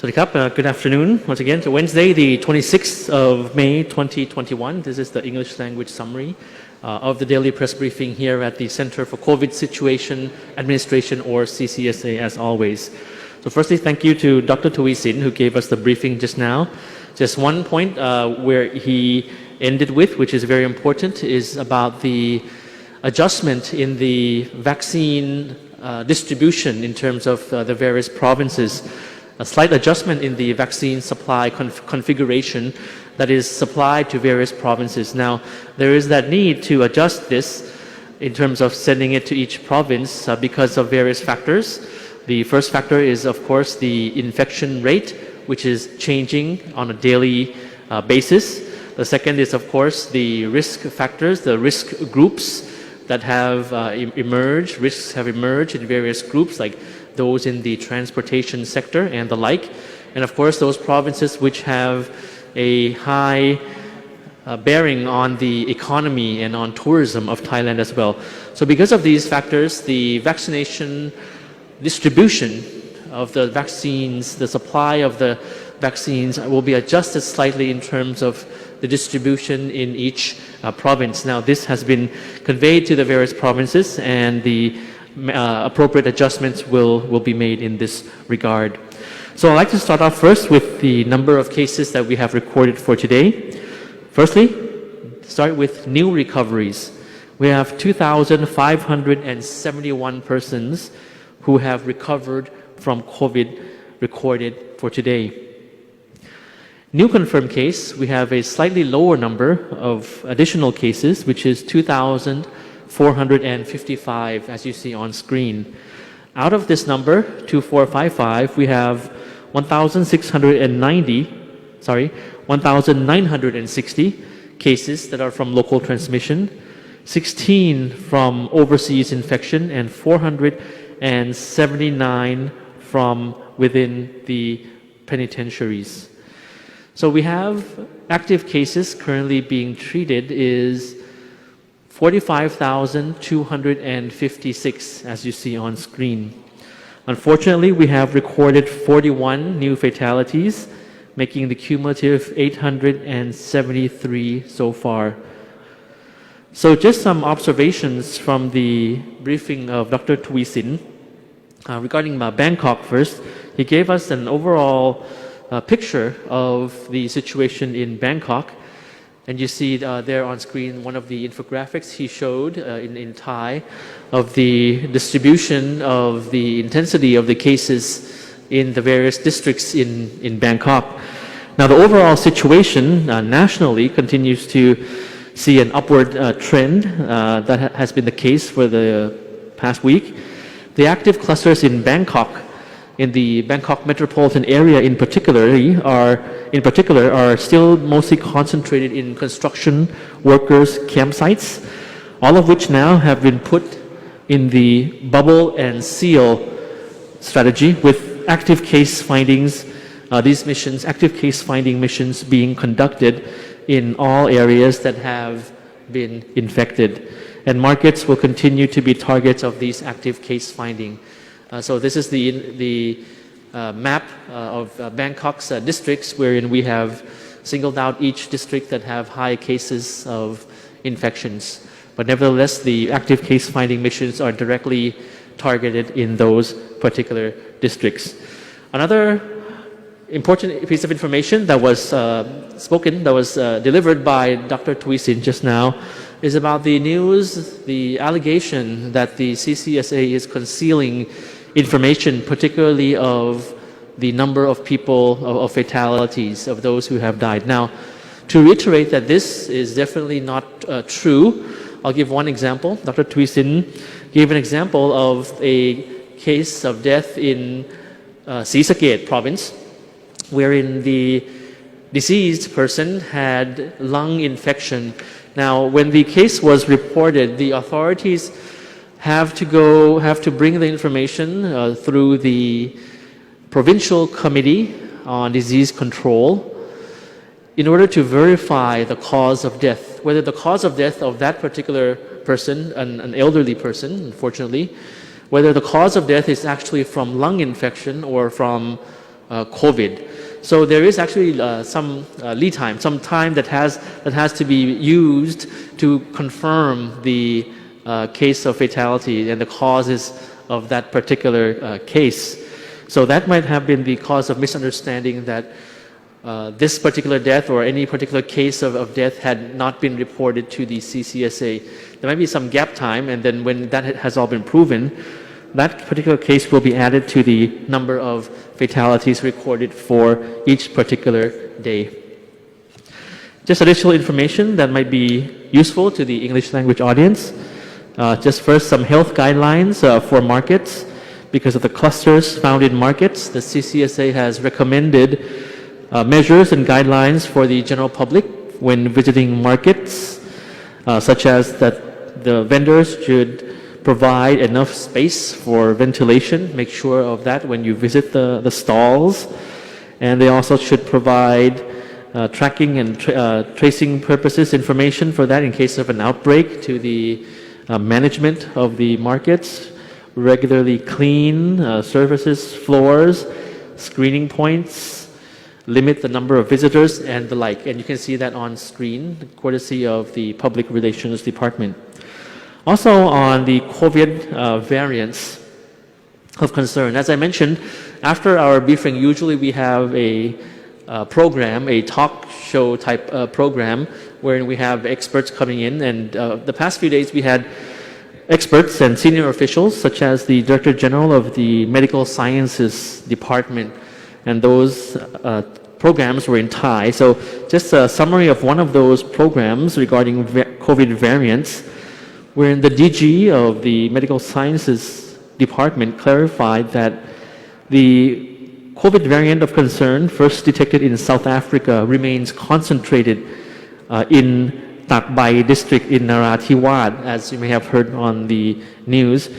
Good afternoon. Once again, to Wednesday, the 26th of May, 2021. This is the English language summary of the daily press briefing here at the Center for COVID Situation Administration, or CCSA, as always. So firstly, thank you to Dr. Tui Sin, who gave us the briefing just now. Just one point where he ended with, which is very important, is about the adjustment in the vaccine distribution in terms of the various provinces. A slight adjustment in the vaccine supply configuration that is supplied to various provinces. Now, there is that need to adjust this in terms of sending it to each province because of various factors. The first factor is, of course, the infection rate, which is changing on a daily basis. The second is, of course, the risk factors, the risk groups that have emerged. Risks have emerged in various groups, like those in the transportation sector and the like, and of course those provinces which have a high bearing on the economy and on tourism of Thailand as well. So because of these factors, the vaccination distribution of the vaccines, the supply of the vaccines will be adjusted slightly in terms of the distribution in each province. Now, this has been conveyed to the various provinces, and the appropriate adjustments will be made in this regard. So I'd like to start off first with the number of cases that we have recorded for today. Firstly, start with new recoveries. We have 2,571 persons who have recovered from COVID recorded for today. New confirmed case, we have a slightly lower number of additional cases, which is 2,455, as you see on screen. Out of this number, 2,455, we have 1,960 cases that are from local transmission, 16 from overseas infection, and 479 from within the penitentiaries. So we have active cases currently being treated is 45,256, as you see on screen. Unfortunately, we have recorded 41 new fatalities, making the cumulative 873 so far. So just some observations from the briefing of Dr. Tui Sin regarding Bangkok first. He gave us an overall picture of the situation in Bangkok. And you see there on screen one of the infographics he showed in Thai of the distribution of the intensity of the cases in the various districts in Bangkok. Now, the overall situation nationally continues to see an upward trend. That has been the case for the past week. The active clusters in Bangkok, in the Bangkok metropolitan area in particular, are still mostly concentrated in construction workers' campsites, all of which now have been put in the bubble and seal strategy, with active case findings, active case finding missions being conducted in all areas that have been infected. And markets will continue to be targets of these active case finding. So this is the map of Bangkok's districts, wherein we have singled out each district that have high cases of infections. But nevertheless, the active case finding missions are directly targeted in those particular districts. Another important piece of information that was delivered by Dr. Tui Sin just now is about the news, the allegation that the CCSA is concealing information, particularly of the number of people, of fatalities, of those who have died. Now, to reiterate that this is definitely not true, I'll give one example. Dr. Tui Sin gave an example of a case of death in CCSA province, wherein the deceased person had lung infection. Now, when the case was reported, the authorities have to bring the information through the Provincial Committee on Disease Control in order to verify the cause of death, whether the cause of death of that particular person, an elderly person, unfortunately, whether the cause of death is actually from lung infection or from COVID. So there is actually some lead time, some time that has to be used to confirm the case of fatality and the causes of that particular case. So that might have been the cause of misunderstanding that this particular death or any particular case of death had not been reported to the CCSA. There might be some gap time, and then when that has all been proven, that particular case will be added to the number of fatalities recorded for each particular day. Just additional information that might be useful to the English language audience. Just first, some health guidelines for markets. Because of the clusters found in markets, the CCSA has recommended measures and guidelines for the general public when visiting markets, such as that the vendors should provide enough space for ventilation. Make sure of that when you visit the stalls. And they also should provide tracking and tracing purposes information for that in case of an outbreak to the management of the markets. Regularly clean surfaces, floors, screening points, limit the number of visitors, and the like. And you can see that on screen, courtesy of the Public Relations Department. Also on the COVID variants of concern. As I mentioned, after our briefing, usually we have a program, a talk show type program, wherein we have experts coming in. And the past few days we had experts and senior officials, such as the Director General of the Medical Sciences Department, and those programs were in Thai. So just a summary of one of those programs regarding COVID variants, wherein the DG of the Medical Sciences Department clarified that the COVID variant of concern, first detected in South Africa, remains concentrated in Tak Bai district in Narathiwat, as you may have heard on the news,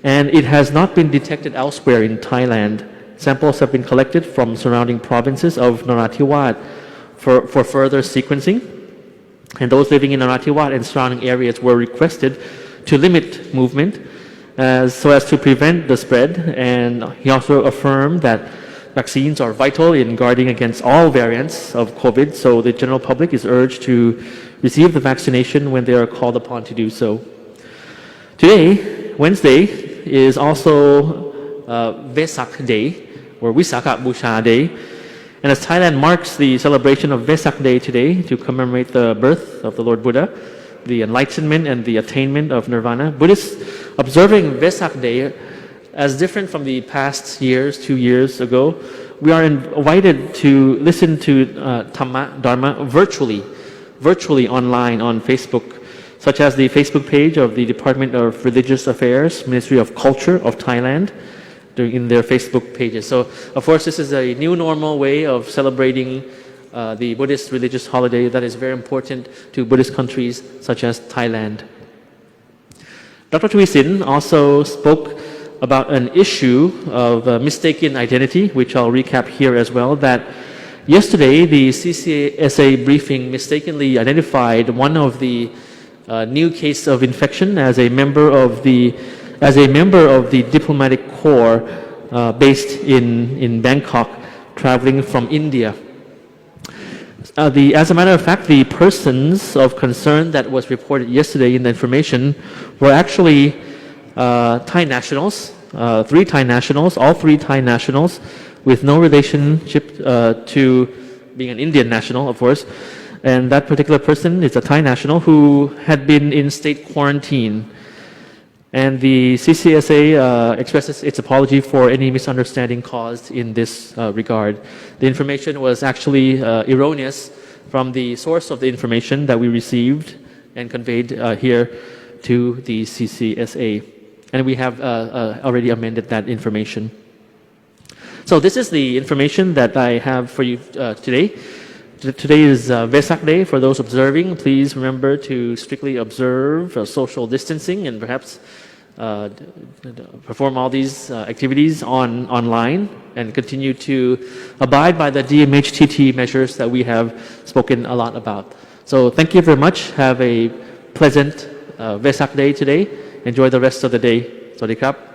and it has not been detected elsewhere in Thailand. Samples have been collected from surrounding provinces of Narathiwat for further sequencing, and those living in Narathiwat and surrounding areas were requested to limit movement so as to prevent the spread. And he also affirmed that vaccines are vital in guarding against all variants of COVID, so the general public is urged to receive the vaccination when they are called upon to do so. Today, Wednesday, is also Vesak Day, or Visakha Busha Day. And as Thailand marks the celebration of Vesak Day today to commemorate the birth of the Lord Buddha, the enlightenment and the attainment of nirvana, Buddhists observing Vesak Day, as different from the past years, 2 years ago, we are invited to listen to Dhamma, Dharma virtually online on Facebook, such as the Facebook page of the Department of Religious Affairs, Ministry of Culture of Thailand, in their Facebook pages. So, of course, this is a new normal way of celebrating the Buddhist religious holiday that is very important to Buddhist countries such as Thailand. Dr. Thuisin also spoke about an issue of mistaken identity, which I'll recap here as well, that yesterday the CCSA briefing mistakenly identified one of the new case of infection as a member of the diplomatic corps based in Bangkok, traveling from India. As a matter of fact, the persons of concern that was reported yesterday in the information were actually Thai nationals, all three Thai nationals, with no relationship to being an Indian national, of course. And that particular person is a Thai national who had been in state quarantine. And the CCSA expresses its apology for any misunderstanding caused in this regard. The information was actually erroneous from the source of the information that we received and conveyed here to the CCSA. And we have already amended that information. So this is the information that I have for you today. Today is Vesak Day. For those observing, please remember to strictly observe social distancing and perhaps perform all these activities online and continue to abide by the DMHTT measures that we have spoken a lot about. So thank you very much. Have a pleasant Vesak Day today. Enjoy the rest of the day. สวัสดีครับ